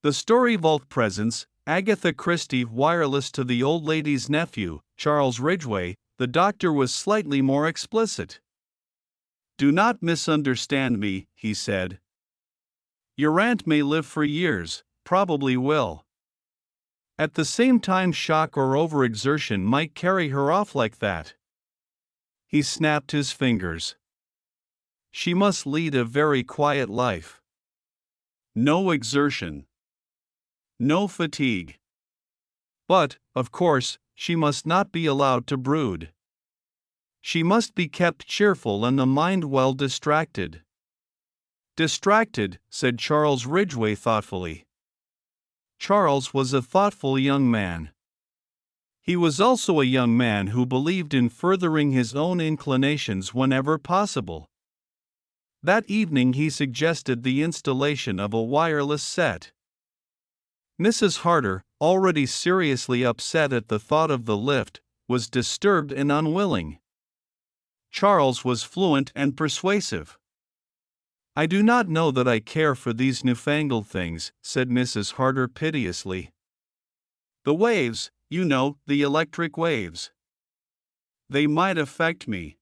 The Story Vault presents Agatha Christie wireless to the old lady's nephew, Charles Ridgway. The doctor was slightly more explicit. "Do not misunderstand me," he said. "Your aunt may live for years, probably will. At the same time, shock or overexertion might carry her off like that." He snapped his fingers. "She must lead a very quiet life. No exertion. No fatigue. But, of course, she must not be allowed to brood. She must be kept cheerful and the mind well distracted." "Distracted," said Charles Ridgway thoughtfully. Charles was a thoughtful young man. He was also a young man who believed in furthering his own inclinations whenever possible. That evening he suggested the installation of a wireless set. Mrs. Harder, already seriously upset at the thought of the lift, was disturbed and unwilling. Charles was fluent and persuasive. "I do not know that I care for these newfangled things," said Mrs. Harder piteously. "The waves, you know, the electric waves. They might affect me."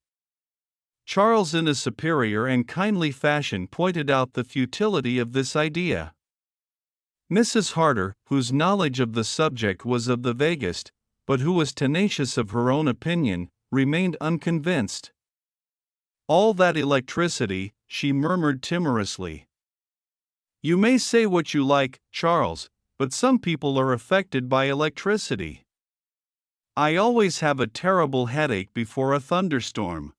Charles, in a superior and kindly fashion, pointed out the futility of this idea. Mrs. Harder, whose knowledge of the subject was of the vaguest, but who was tenacious of her own opinion, remained unconvinced. "All that electricity," she murmured timorously. "You may say what you like, Charles, but some people are affected by electricity. I always have a terrible headache before a thunderstorm."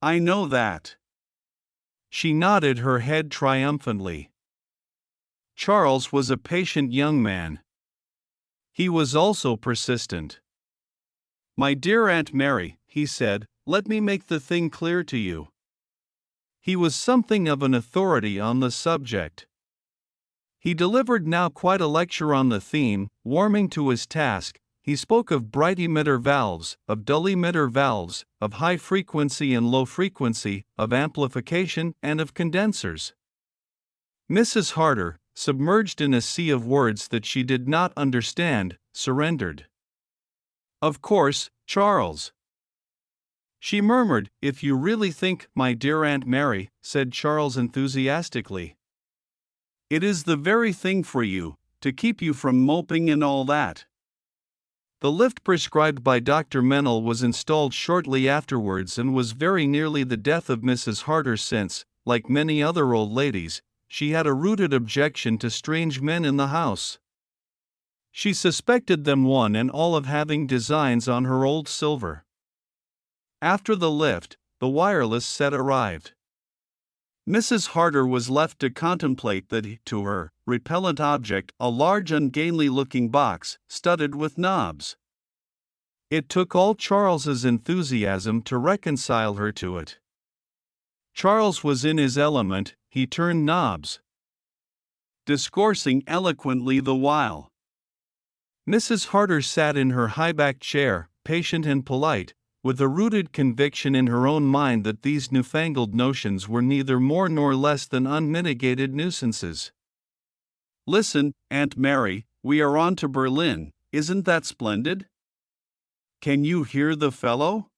"I know that." She nodded her head triumphantly. Charles was a patient young man. He was also persistent. "My dear Aunt Mary," he said, "let me make the thing clear to you." He was something of an authority on the subject. He delivered now quite a lecture on the theme. Warming to his task, he spoke of bright emitter valves, of dull emitter valves, of high frequency and low frequency, of amplification, and of condensers. Mrs. Harder, submerged in a sea of words that she did not understand, surrendered. "Of course, Charles," she murmured. "If you really think, my dear Aunt Mary," said Charles enthusiastically, "it is the very thing for you, to keep you from moping and all that." The lift prescribed by Dr. Mennel was installed shortly afterwards and was very nearly the death of Mrs. Harder, since, like many other old ladies, she had a rooted objection to strange men in the house. She suspected them one and all of having designs on her old silver. After the lift, the wireless set arrived. Mrs. Harder was left to contemplate the, to her, repellent object, a large ungainly-looking box, studded with knobs. It took all Charles's enthusiasm to reconcile her to it. Charles was in his element. He turned knobs, discoursing eloquently the while. Mrs. Harder sat in her high-backed chair, patient and polite, with a rooted conviction in her own mind that these newfangled notions were neither more nor less than unmitigated nuisances. "Listen, Aunt Mary, we are on to Berlin. Isn't that splendid? Can you hear the fellow?"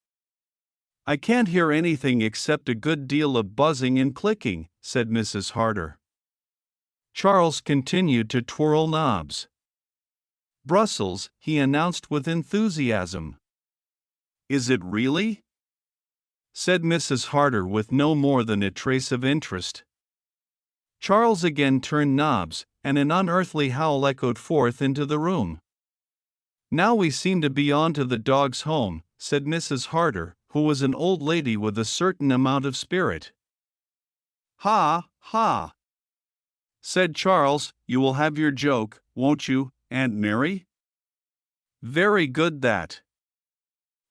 "I can't hear anything except a good deal of buzzing and clicking," said Mrs. Harder. Charles continued to twirl knobs. "Brussels," he announced with enthusiasm. "Is it really?" said Mrs. Harder with no more than a trace of interest. Charles again turned knobs, and an unearthly howl echoed forth into the room. "Now we seem to be on to the dog's home," said Mrs. Harder, who was an old lady with a certain amount of spirit. "Ha, ha," said Charles, "you will have your joke, won't you, Aunt Mary? Very good that."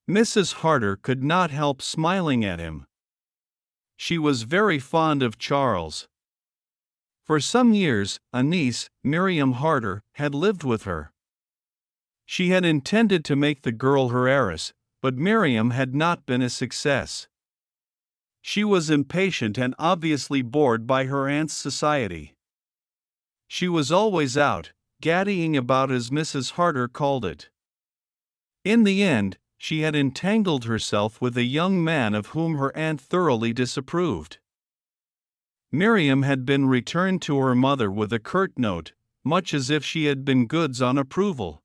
Mrs. Harder could not help smiling at him. She was very fond of Charles. For some years, a niece, Miriam Harder, had lived with her. She had intended to make the girl her heiress, but Miriam had not been a success. She was impatient and obviously bored by her aunt's society. She was always out, gaddying about as Mrs. Harder called it. In the end, she had entangled herself with a young man of whom her aunt thoroughly disapproved. Miriam had been returned to her mother with a curt note, much as if she had been goods on approval.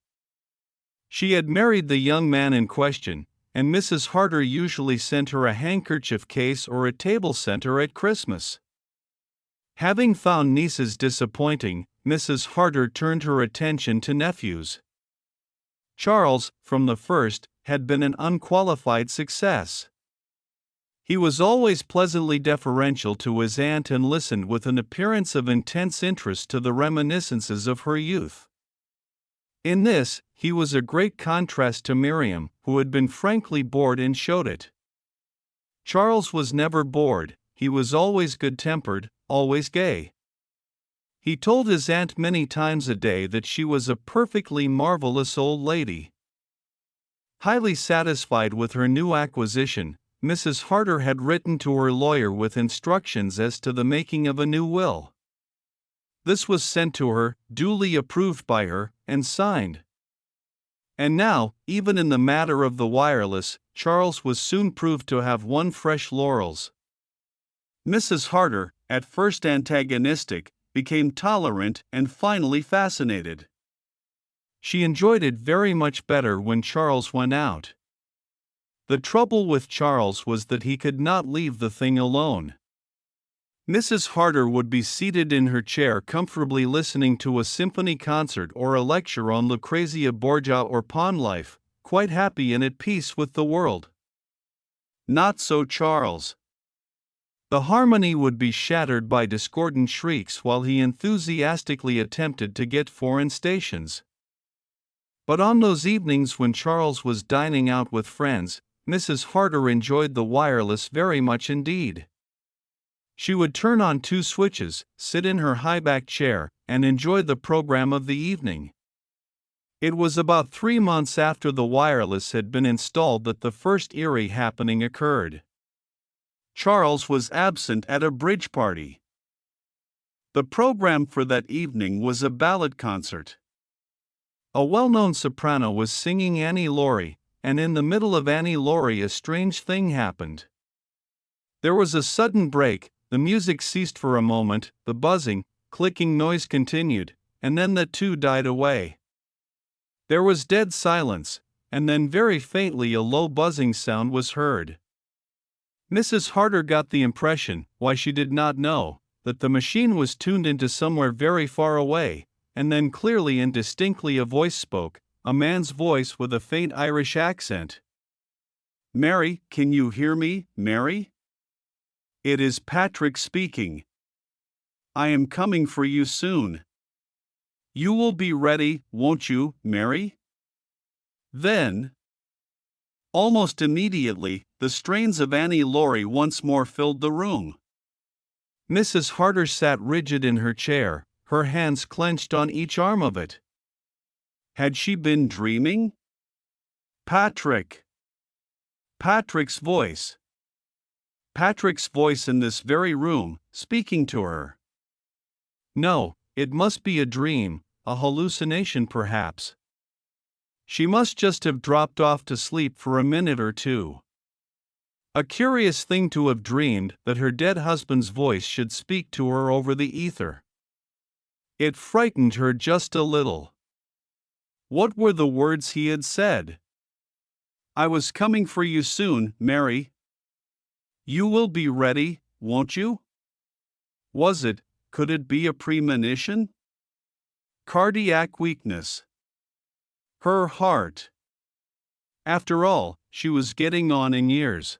She had married the young man in question, and Mrs. Harder usually sent her a handkerchief case or a table center at Christmas. Having found nieces disappointing, Mrs. Harder turned her attention to nephews. Charles, from the first, had been an unqualified success. He was always pleasantly deferential to his aunt and listened with an appearance of intense interest to the reminiscences of her youth. In this, he was a great contrast to Miriam, who had been frankly bored and showed it. Charles was never bored, he was always good-tempered, always gay. He told his aunt many times a day that she was a perfectly marvelous old lady. Highly satisfied with her new acquisition, Mrs. Harder had written to her lawyer with instructions as to the making of a new will. This was sent to her, duly approved by her, and signed. And now, even in the matter of the wireless, Charles was soon proved to have won fresh laurels. Mrs. Harder, at first antagonistic, became tolerant and finally fascinated. She enjoyed it very much better when Charles went out. The trouble with Charles was that he could not leave the thing alone. Mrs. Harder would be seated in her chair comfortably listening to a symphony concert or a lecture on Lucrezia Borgia or pawn life, quite happy and at peace with the world. Not so Charles. The harmony would be shattered by discordant shrieks while he enthusiastically attempted to get foreign stations. But on those evenings when Charles was dining out with friends, Mrs. Harder enjoyed the wireless very much indeed. She would turn on 2 switches, sit in her high-backed chair, and enjoy the program of the evening. It was about 3 months after the wireless had been installed that the first eerie happening occurred. Charles was absent at a bridge party. The program for that evening was a ballad concert. A well-known soprano was singing Annie Laurie, and in the middle of Annie Laurie a strange thing happened. There was a sudden break, the music ceased for a moment, the buzzing, clicking noise continued, and then the two died away. There was dead silence, and then very faintly a low buzzing sound was heard. Mrs. Harder got the impression, why she did not know, that the machine was tuned into somewhere very far away, and then clearly and distinctly a voice spoke, a man's voice with a faint Irish accent. "Mary, can you hear me, Mary? It is Patrick speaking. I am coming for you soon. You will be ready, won't you, Mary?" Then, almost immediately, the strains of Annie Laurie once more filled the room. Mrs. Harder sat rigid in her chair, her hands clenched on each arm of it. Had she been dreaming? Patrick! Patrick's voice! Patrick's voice in this very room, speaking to her. No, it must be a dream, a hallucination perhaps. She must just have dropped off to sleep for a minute or two. A curious thing to have dreamed that her dead husband's voice should speak to her over the ether. It frightened her just a little. What were the words he had said? "I was coming for you soon, Mary. You will be ready, won't you?" Could it be a premonition? Cardiac weakness. Her heart. After all, she was getting on in years.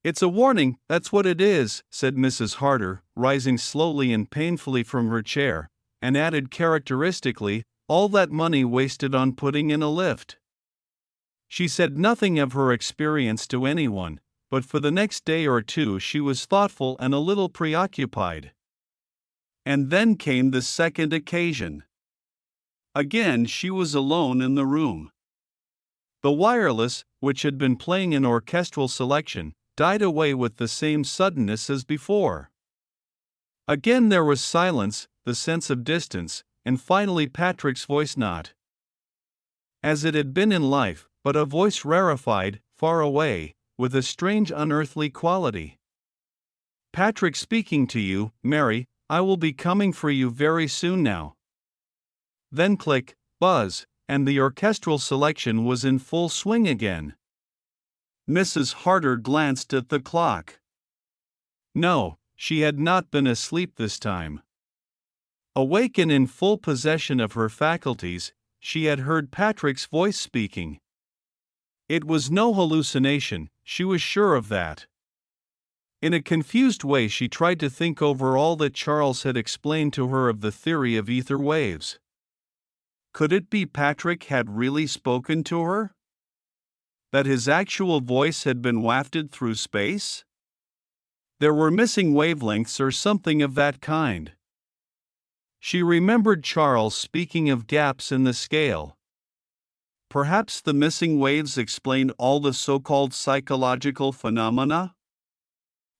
"It's a warning, that's what it is," said Mrs. Harder, rising slowly and painfully from her chair, and added characteristically, "All that money wasted on putting in a lift." She said nothing of her experience to anyone, but for the next day or two she was thoughtful and a little preoccupied. And then came the second occasion. Again she was alone in the room. The wireless, which had been playing an orchestral selection, died away with the same suddenness as before. Again there was silence, the sense of distance, and finally Patrick's voice, not as it had been in life, but a voice rarefied, far away, with a strange unearthly quality. "Patrick speaking to you, Mary. I will be coming for you very soon now." Then click, buzz, and the orchestral selection was in full swing again. Mrs. Harder glanced at the clock. No, she had not been asleep this time. Awake and in full possession of her faculties, she had heard Patrick's voice speaking. It was no hallucination, she was sure of that. In a confused way she tried to think over all that Charles had explained to her of the theory of ether waves. Could it be Patrick had really spoken to her? That his actual voice had been wafted through space? There were missing wavelengths or something of that kind. She remembered Charles speaking of gaps in the scale. Perhaps the missing waves explained all the so-called psychological phenomena?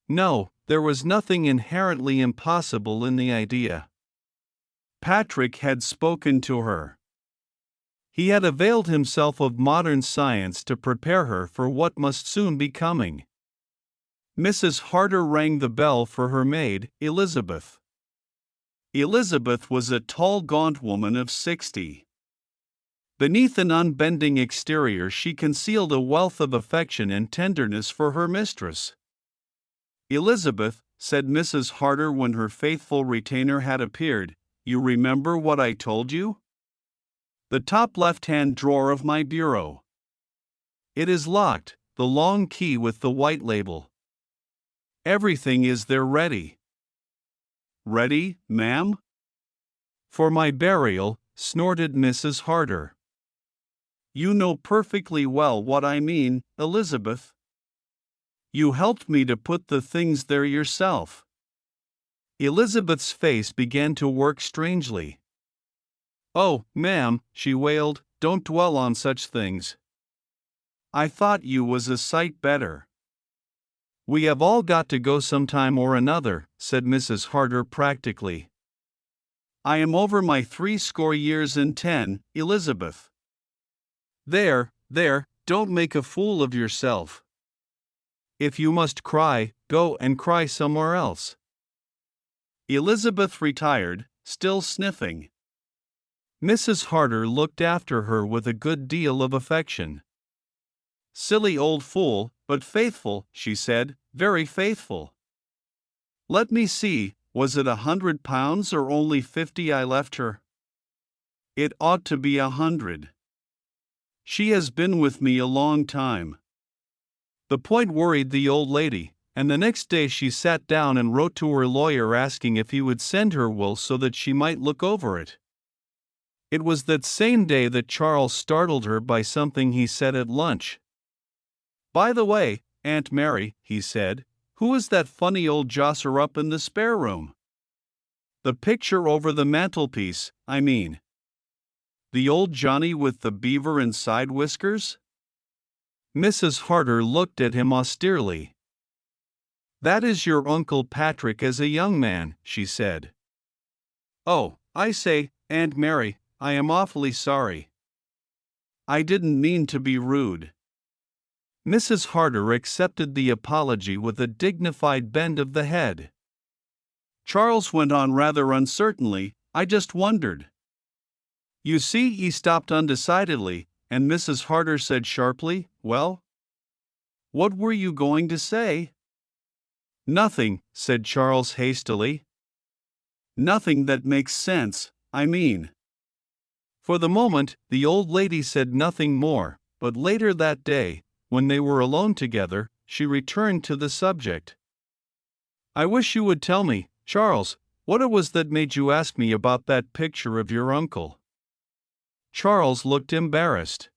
No, there was nothing inherently impossible in the idea. Patrick had spoken to her. He had availed himself of modern science to prepare her for what must soon be coming. Mrs. Harder rang the bell for her maid, Elizabeth. Elizabeth was a tall, gaunt woman of 60. Beneath an unbending exterior she concealed a wealth of affection and tenderness for her mistress. "Elizabeth," said Mrs. Harder when her faithful retainer had appeared, "you remember what I told you? The top left-hand drawer of my bureau. It is locked, the long key with the white label. Everything is there ready." "Ready, ma'am?" "For my burial," snorted Mrs. Harder. "You know perfectly well what I mean, Elizabeth. You helped me to put the things there yourself." Elizabeth's face began to work strangely. "Oh, ma'am," she wailed, "don't dwell on such things. I thought you was a sight better." "We have all got to go sometime or another," said Mrs. Harder practically. "I am over my 70 years and 10, Elizabeth. There, don't make a fool of yourself. If you must cry, go and cry somewhere else." Elizabeth retired, still sniffing. Mrs. Harder looked after her with a good deal of affection. "Silly old fool, but faithful," she said, "very faithful. Let me see, was it £100 or only 50 I left her? It ought to be 100. She has been with me a long time." The point worried the old lady, and the next day she sat down and wrote to her lawyer asking if he would send her will so that she might look over it. It was that same day that Charles startled her by something he said at lunch. "By the way, Aunt Mary," he said, "who is that funny old josser up in the spare room? The picture over the mantelpiece, I mean. The old Johnny with the beaver and side whiskers?" Mrs. Harder looked at him austerely. "That is your Uncle Patrick as a young man," she said. "Oh, I say, Aunt Mary, I am awfully sorry. I didn't mean to be rude." Mrs. Harder accepted the apology with a dignified bend of the head. Charles went on rather uncertainly, "I just wondered." "You see," he stopped undecidedly, and Mrs. Harder said sharply, "Well? What were you going to say?" "Nothing," said Charles hastily. "Nothing that makes sense, I mean." For the moment, the old lady said nothing more, but later that day, when they were alone together, she returned to the subject. "I wish you would tell me, Charles, what it was that made you ask me about that picture of your uncle." Charles looked embarrassed.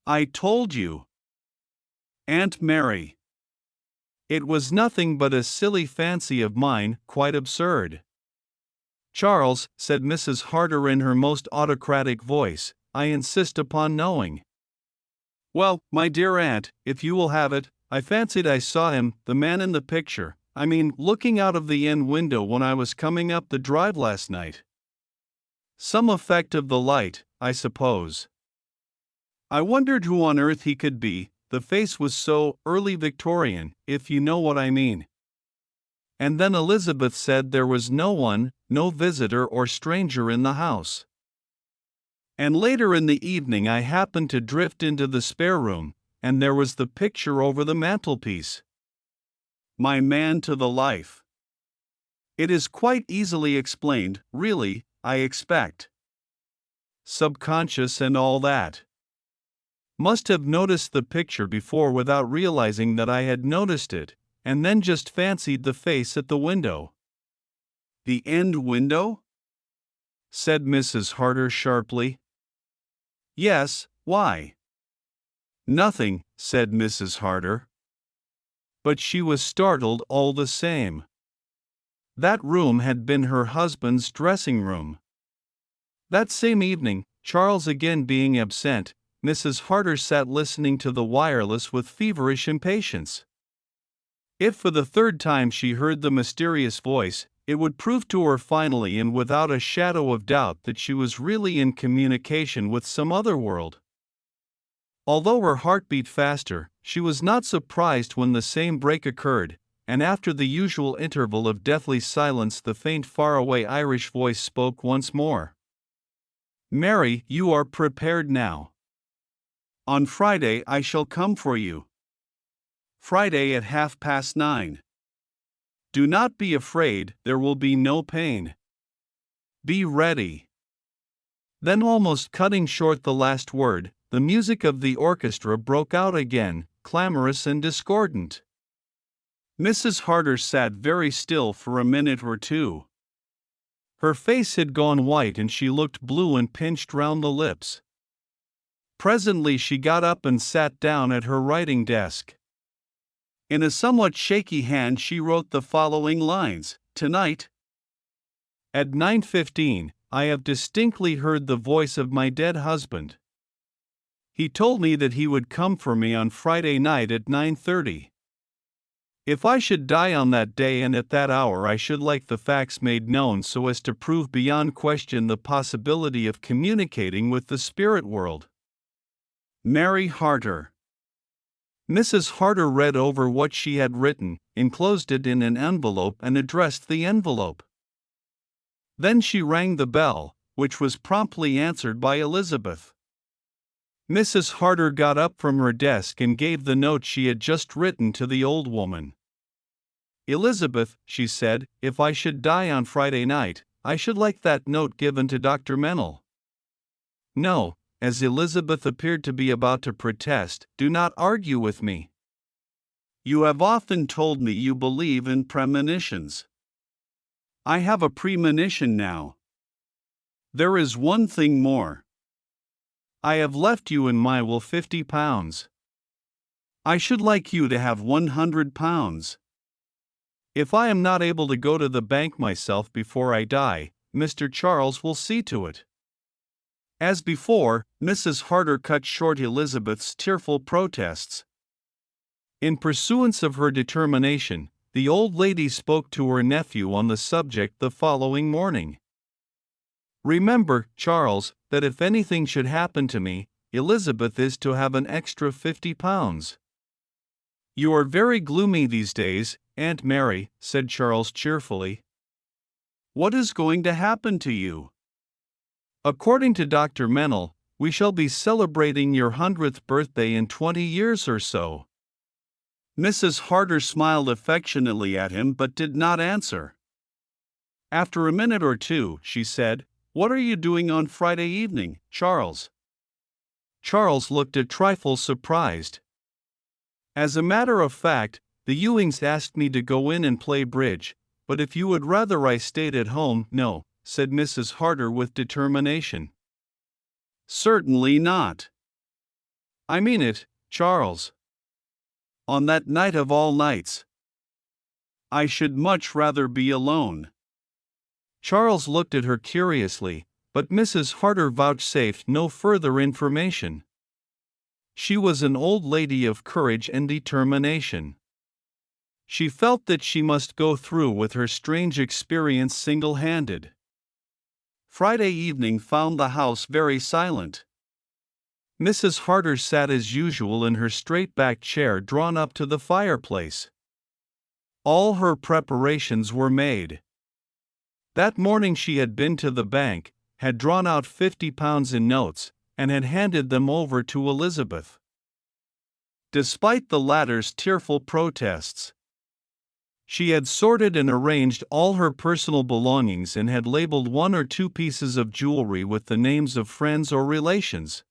"I told you, Aunt Mary. It was nothing but a silly fancy of mine, quite absurd." "Charles," said Mrs. Harder in her most autocratic voice, "I insist upon knowing." "Well, my dear aunt, if you will have it, I fancied I saw him, the man in the picture. I mean, looking out of the end window when I was coming up the drive last night. Some effect of the light, I suppose. I wondered who on earth he could be. The face was so early Victorian, if you know what I mean. And then Elizabeth said there was no one, no visitor or stranger in the house. And later in the evening I happened to drift into the spare room, and there was the picture over the mantelpiece. My man to the life. It is quite easily explained, really, I expect. Subconscious and all that. Must have noticed the picture before without realizing that I had noticed it, and then just fancied the face at the window. The end window? Said Mrs. Harder sharply. Yes, why? Nothing, said Mrs. Harder. But she was startled all the same. That room had been her husband's dressing room. That same evening, Charles again being absent, Mrs. Harder sat listening to the wireless with feverish impatience. If for the third time she heard the mysterious voice, it would prove to her finally and without a shadow of doubt that she was really in communication with some other world. Although her heart beat faster, she was not surprised when the same break occurred, and after the usual interval of deathly silence the faint faraway Irish voice spoke once more. Mary, you are prepared now. On Friday I shall come for you. Friday at 9:30. Do not be afraid, there will be no pain. Be ready. Then, almost cutting short the last word, the music of the orchestra broke out again, clamorous and discordant. Mrs. Harder sat very still for a minute or two. Her face had gone white and she looked blue and pinched round the lips. Presently she got up and sat down at her writing desk. In a somewhat shaky hand she wrote the following lines: Tonight, at 9:15, I have distinctly heard the voice of my dead husband. He told me that he would come for me on Friday night at 9:30. If I should die on that day and at that hour, I should like the facts made known so as to prove beyond question the possibility of communicating with the spirit world. Mary Harder. Mrs. Harder read over what she had written, enclosed it in an envelope and addressed the envelope. Then she rang the bell, which was promptly answered by Elizabeth. Mrs. Harder got up from her desk and gave the note she had just written to the old woman. Elizabeth, she said, if I should die on Friday night, I should like that note given to Dr. Mennel. No, as Elizabeth appeared to be about to protest, do not argue with me. You have often told me you believe in premonitions. I have a premonition now. There is one thing more. I have left you in my will £50. I should like you to have £100. If I am not able to go to the bank myself before I die, Mr. Charles will see to it. As before, Mrs. Harder cut short Elizabeth's tearful protests. In pursuance of her determination, the old lady spoke to her nephew on the subject the following morning. Remember, Charles, that if anything should happen to me, Elizabeth is to have an extra £50. You are very gloomy these days, Aunt Mary, said Charles cheerfully. What is going to happen to you? According to Dr. Mennel, we shall be celebrating your 100th birthday in 20 years or so. Mrs. Harder smiled affectionately at him but did not answer. After a minute or two, she said, What are you doing on Friday evening, Charles? Charles looked a trifle surprised. As a matter of fact, the Ewings asked me to go in and play bridge, but if you would rather I stayed at home, no, said Mrs. Harder with determination. Certainly not. I mean it, Charles. On that night of all nights. I should much rather be alone. Charles looked at her curiously, but Mrs. Harder vouchsafed no further information. She was an old lady of courage and determination. She felt that she must go through with her strange experience single-handed. Friday evening found the house very silent. Mrs. Harder sat as usual in her straight-backed chair drawn up to the fireplace. All her preparations were made. That morning she had been to the bank, had drawn out £50 in notes, and had handed them over to Elizabeth. Despite the latter's tearful protests, she had sorted and arranged all her personal belongings and had labeled 1 or 2 pieces of jewelry with the names of friends or relations.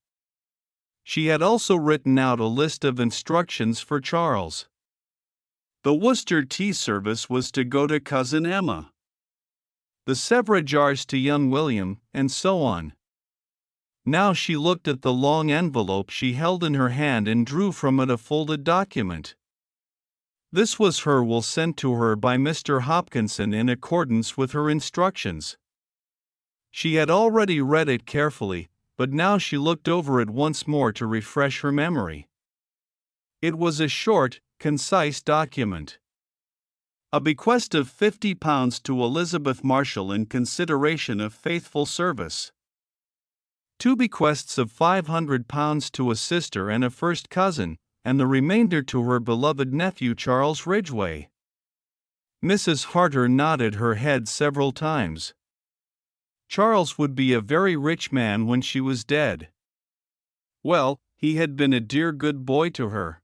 She had also written out a list of instructions for Charles. The Worcester tea service was to go to Cousin Emma, the Sevres jars to young William, and so on. Now she looked at the long envelope she held in her hand and drew from it a folded document. This was her will sent to her by Mr. Hopkinson in accordance with her instructions. She had already read it carefully, but now she looked over it once more to refresh her memory. It was a short, concise document. A bequest of £50 to Elizabeth Marshall in consideration of faithful service. 2 bequests of £500 to a sister and a first cousin, and the remainder to her beloved nephew Charles Ridgway. Mrs. Harder nodded her head several times. Charles would be a very rich man when she was dead. Well, he had been a dear good boy to her.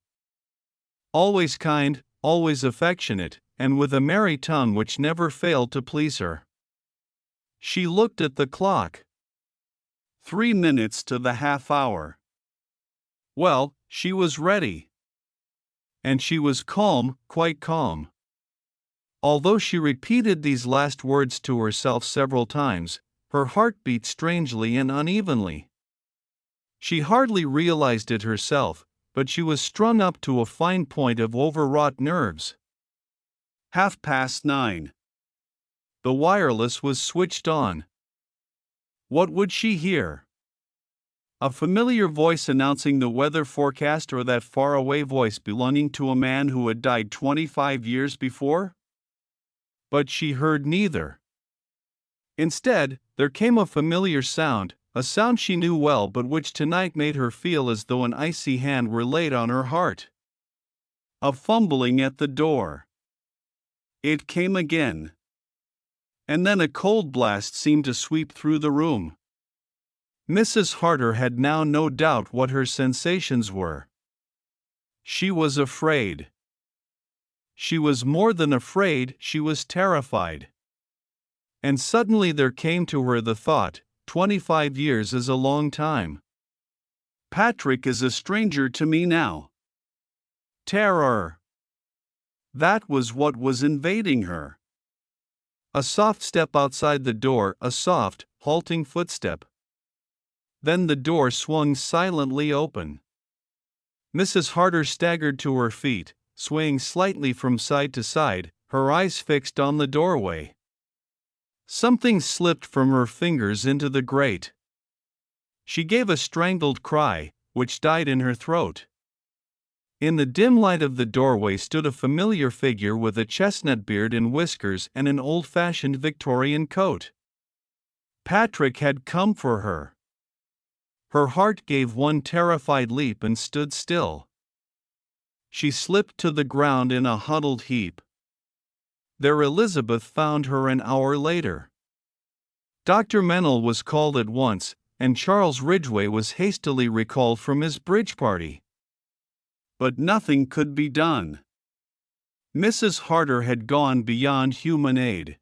Always kind, always affectionate, and with a merry tongue which never failed to please her. She looked at the clock. 3 minutes to the half hour. Well, she was ready. And she was calm, quite calm. Although she repeated these last words to herself several times, her heart beat strangely and unevenly. She hardly realized it herself, but she was strung up to a fine point of overwrought nerves. 9:30. The wireless was switched on. What would she hear? A familiar voice announcing the weather forecast, or that faraway voice belonging to a man who had died 25 years before? But she heard neither. Instead, there came a familiar sound, a sound she knew well but which tonight made her feel as though an icy hand were laid on her heart. A fumbling at the door. It came again. And then a cold blast seemed to sweep through the room. Mrs. Harder had now no doubt what her sensations were. She was afraid. She was more than afraid, she was terrified. And suddenly there came to her the thought, 25 years is a long time. Patrick is a stranger to me now. Terror. That was what was invading her. A soft step outside the door, a soft, halting footstep. Then the door swung silently open. Mrs. Harder staggered to her feet, swaying slightly from side to side, her eyes fixed on the doorway. Something slipped from her fingers into the grate. She gave a strangled cry, which died in her throat. In the dim light of the doorway stood a familiar figure with a chestnut beard and whiskers and an old-fashioned Victorian coat. Patrick had come for her. Her heart gave one terrified leap and stood still. She slipped to the ground in a huddled heap. There Elizabeth found her an hour later. Dr. Mennel was called at once, and Charles Ridgway was hastily recalled from his bridge party. But nothing could be done. Mrs. Harder had gone beyond human aid.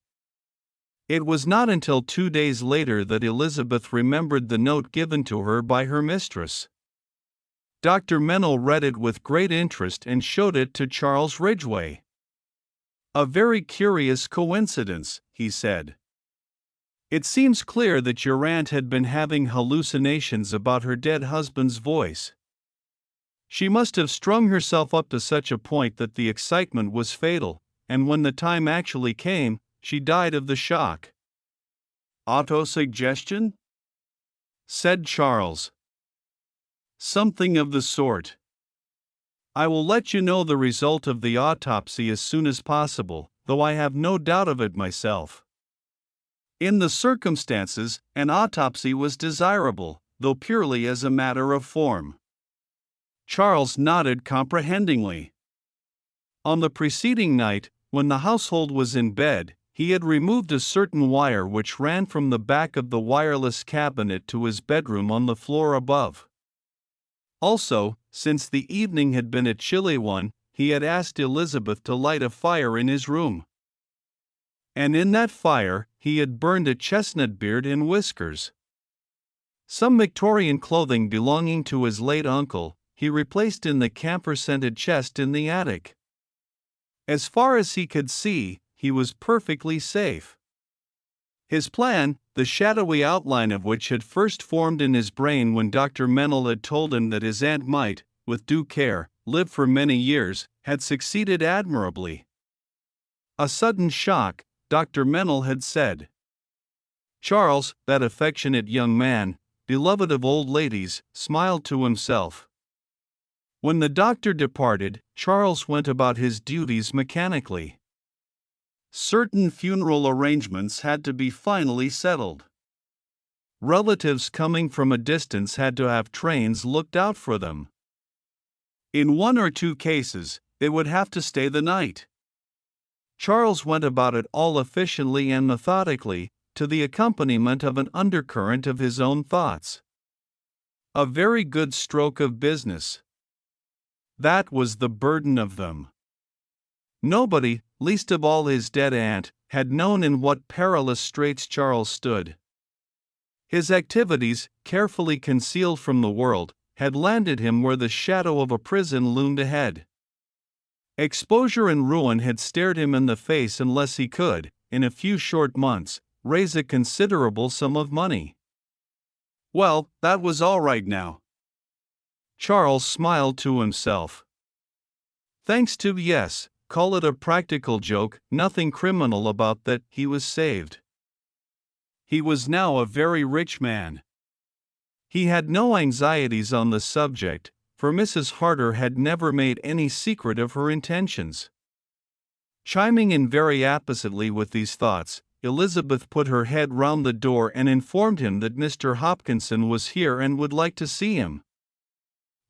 It was not until 2 days later that Elizabeth remembered the note given to her by her mistress. Dr. Mennel read it with great interest and showed it to Charles Ridgway. "A very curious coincidence," he said. "It seems clear that your aunt had been having hallucinations about her dead husband's voice. She must have strung herself up to such a point that the excitement was fatal, and when the time actually came, she died of the shock." "Autosuggestion?" said Charles. "Something of the sort. I will let you know the result of the autopsy as soon as possible, though I have no doubt of it myself. In the circumstances, an autopsy was desirable, though purely as a matter of form. Charles nodded comprehendingly. On the preceding night, when the household was in bed, he had removed a certain wire which ran from the back of the wireless cabinet to his bedroom on the floor above. Also, since the evening had been a chilly one, he had asked Elizabeth to light a fire in his room. And in that fire, he had burned a chestnut beard and whiskers. Some Victorian clothing belonging to his late uncle, he replaced in the camphor-scented chest in the attic. As far as he could see, he was perfectly safe. His plan, the shadowy outline of which had first formed in his brain when Dr. Mennel had told him that his aunt might, with due care, live for many years, had succeeded admirably. A sudden shock, Dr. Mennel had said. Charles, that affectionate young man, beloved of old ladies, smiled to himself. When the doctor departed, Charles went about his duties mechanically. Certain funeral arrangements had to be finally settled. Relatives coming from a distance had to have trains looked out for them. In one or two cases, they would have to stay the night. Charles went about it all efficiently and methodically, to the accompaniment of an undercurrent of his own thoughts. A very good stroke of business. That was the burden of them. Nobody, least of all his dead aunt, had known in what perilous straits Charles stood. His activities, carefully concealed from the world, had landed him where the shadow of a prison loomed ahead. Exposure and ruin had stared him in the face unless he could, in a few short months, raise a considerable sum of money. Well, that was all right now. Charles smiled to himself. Thanks to, yes, call it a practical joke, nothing criminal about that, he was saved. He was now a very rich man. He had no anxieties on the subject, for Mrs. Harder had never made any secret of her intentions. Chiming in very appositely with these thoughts, Elizabeth put her head round the door and informed him that Mr. Hopkinson was here and would like to see him.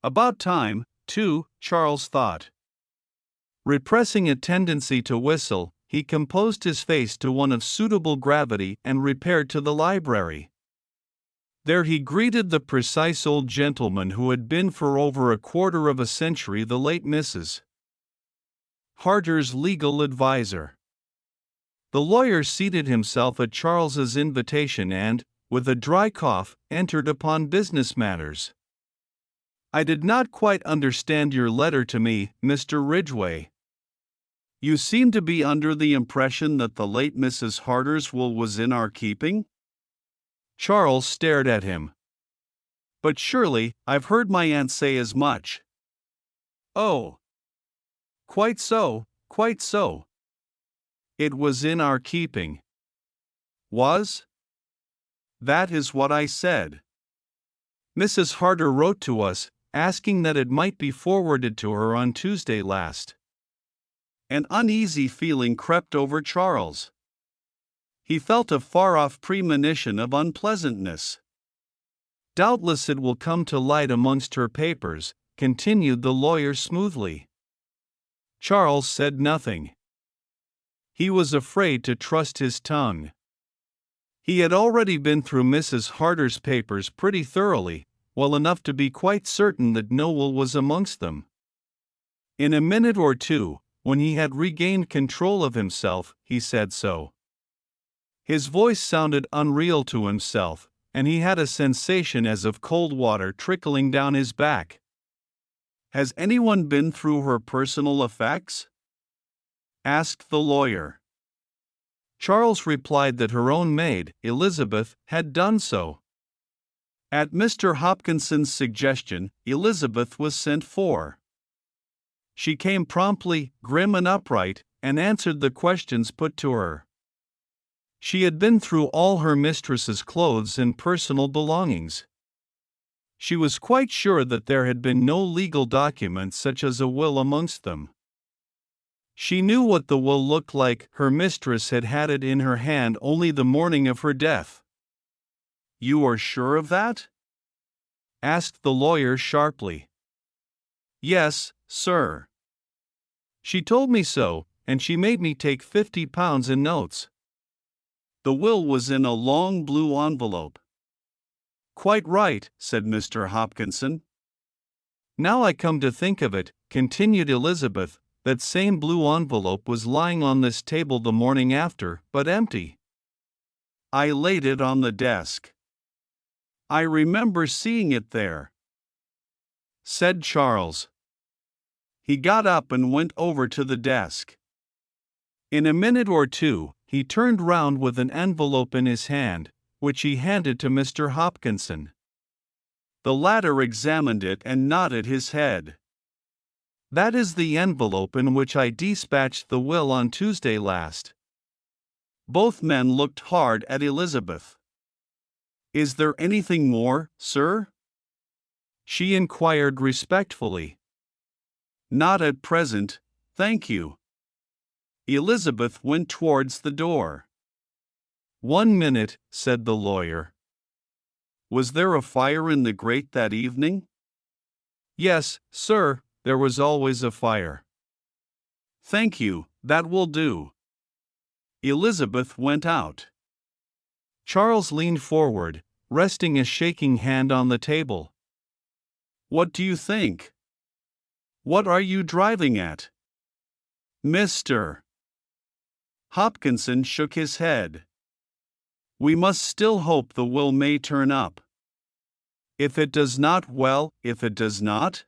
About time, too, Charles thought. Repressing a tendency to whistle, he composed his face to one of suitable gravity and repaired to the library. There he greeted the precise old gentleman who had been for over a quarter of a century the late Mrs. Harder's legal adviser. The lawyer seated himself at Charles's invitation and, with a dry cough, entered upon business matters. I did not quite understand your letter to me, Mr. Ridgway. You seem to be under the impression that the late Mrs. Harder's will was in our keeping? Charles stared at him. But surely, I've heard my aunt say as much. Oh. Quite so, quite so. It was in our keeping. Was? That is what I said. Mrs. Harder wrote to us, asking that it might be forwarded to her on Tuesday last. An uneasy feeling crept over Charles. He felt a far-off premonition of unpleasantness. Doubtless it will come to light amongst her papers, continued the lawyer smoothly. Charles said nothing. He was afraid to trust his tongue. He had already been through Mrs. Harder's papers pretty thoroughly, well enough to be quite certain that no will was amongst them. In a minute or two, when he had regained control of himself, he said so. His voice sounded unreal to himself, and he had a sensation as of cold water trickling down his back. Has anyone been through her personal effects? Asked the lawyer. Charles replied that her own maid, Elizabeth, had done so. At Mr. Hopkinson's suggestion, Elizabeth was sent for. She came promptly, grim and upright, and answered the questions put to her. She had been through all her mistress's clothes and personal belongings. She was quite sure that there had been no legal documents such as a will amongst them. She knew what the will looked like. Her mistress had had it in her hand only the morning of her death. "You are sure of that?" asked the lawyer sharply. "Yes, sir. She told me so, and she made me take £50 in notes." The will was in a long blue envelope. "Quite right," said Mr. Hopkinson. "Now I come to think of it," continued Elizabeth, "that same blue envelope was lying on this table the morning after, but empty. I laid it on the desk. I remember seeing it there," said Charles. He got up and went over to the desk. In a minute or two, he turned round with an envelope in his hand, which he handed to Mr. Hopkinson. The latter examined it and nodded his head. "That is the envelope in which I dispatched the will on Tuesday last." Both men looked hard at Elizabeth. "Is there anything more, sir?" she inquired respectfully. "Not at present, thank you." Elizabeth went towards the door. "1 minute," said the lawyer. "Was there a fire in the grate that evening?" "Yes, sir, there was always a fire." "Thank you, that will do." Elizabeth went out. Charles leaned forward, resting a shaking hand on the table. "What do you think? What are you driving at, Mr. Hopkinson shook his head. "We must still hope the will may turn up. If it does not, well, if it does not?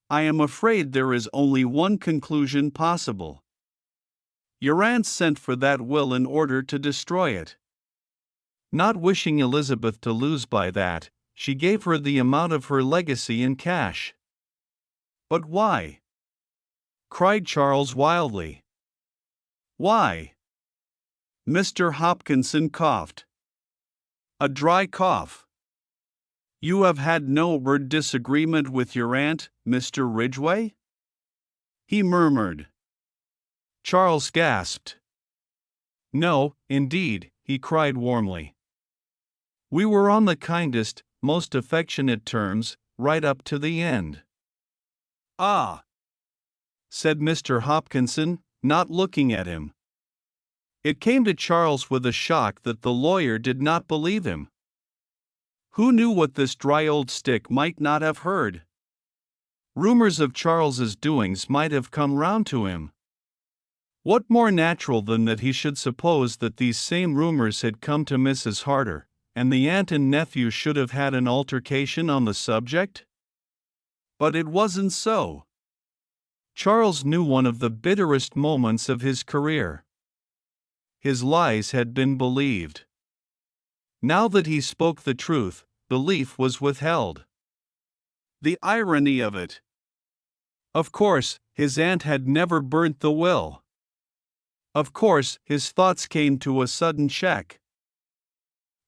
I am afraid there is only one conclusion possible. Your aunt sent for that will in order to destroy it." Not wishing Elizabeth to lose by that, she gave her the amount of her legacy in cash. "But why?" cried Charles wildly. "Why?" Mr. Hopkinson coughed. A dry cough. "You have had no word disagreement with your aunt, Mr. Ridgway?" he murmured. Charles gasped. "No, indeed," he cried warmly. "We were on the kindest, most affectionate terms, right up to the end." "Ah," said Mr. Hopkinson, not looking at him. It came to Charles with a shock that the lawyer did not believe him. Who knew what this dry old stick might not have heard? Rumors of Charles's doings might have come round to him. What more natural than that he should suppose that these same rumors had come to Mrs. Harter, and the aunt and nephew should have had an altercation on the subject? But it wasn't so. Charles knew one of the bitterest moments of his career. His lies had been believed. Now that he spoke the truth, belief was withheld. The irony of it! Of course, his aunt had never burnt the will. Of course, his thoughts came to a sudden check.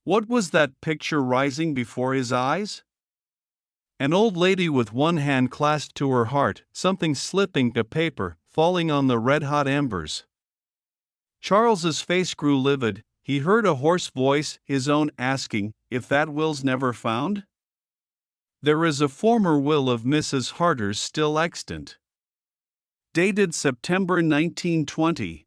What was that picture rising before his eyes? An old lady with one hand clasped to her heart, something slipping to paper, falling on the red-hot embers. Charles's face grew livid. He heard a hoarse voice, his own, asking, "If that will's never found?" "There is a former will of Mrs. Harter's still extant. Dated September 1920.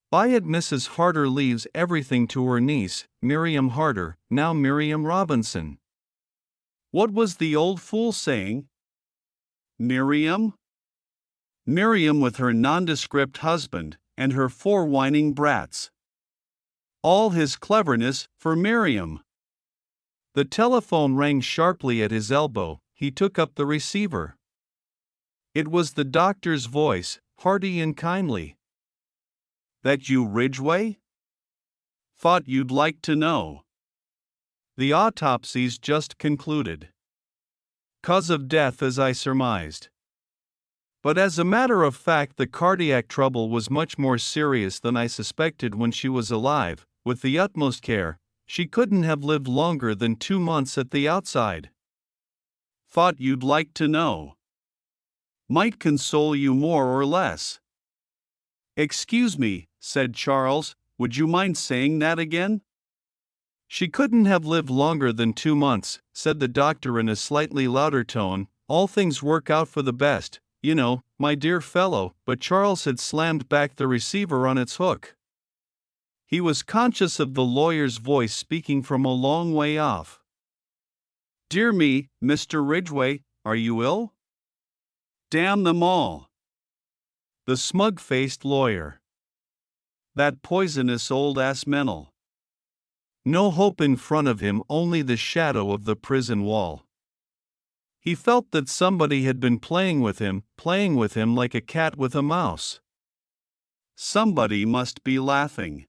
By it Mrs. Harter leaves everything to her niece, Miriam Harter, now Miriam Robinson." What was the old fool saying? Miriam? Miriam with her nondescript husband, and her 4 whining brats. All his cleverness for Miriam. The telephone rang sharply at his elbow. He took up the receiver. It was the doctor's voice, hearty and kindly. "That you, Ridgway? Thought you'd like to know. The autopsy's just concluded. Cause of death as I surmised. But as a matter of fact the cardiac trouble was much more serious than I suspected when she was alive. With the utmost care, She couldn't have lived longer than 2 months at the outside. Thought you'd like to know. Might console you more or less. Excuse me, said Charles, would you mind saying that again? She couldn't have lived longer than 2 months, said the doctor in a slightly louder tone. All things work out for the best, you know, my dear fellow. But Charles had slammed back the receiver on its hook. He was conscious of the lawyer's voice speaking from a long way off. Dear me, Mr. Ridgway, are you ill? Damn them all. The smug-faced lawyer. That poisonous old-ass mental. No hope in front of him, only the shadow of the prison wall. He felt that somebody had been playing with him like a cat with a mouse. Somebody must be laughing.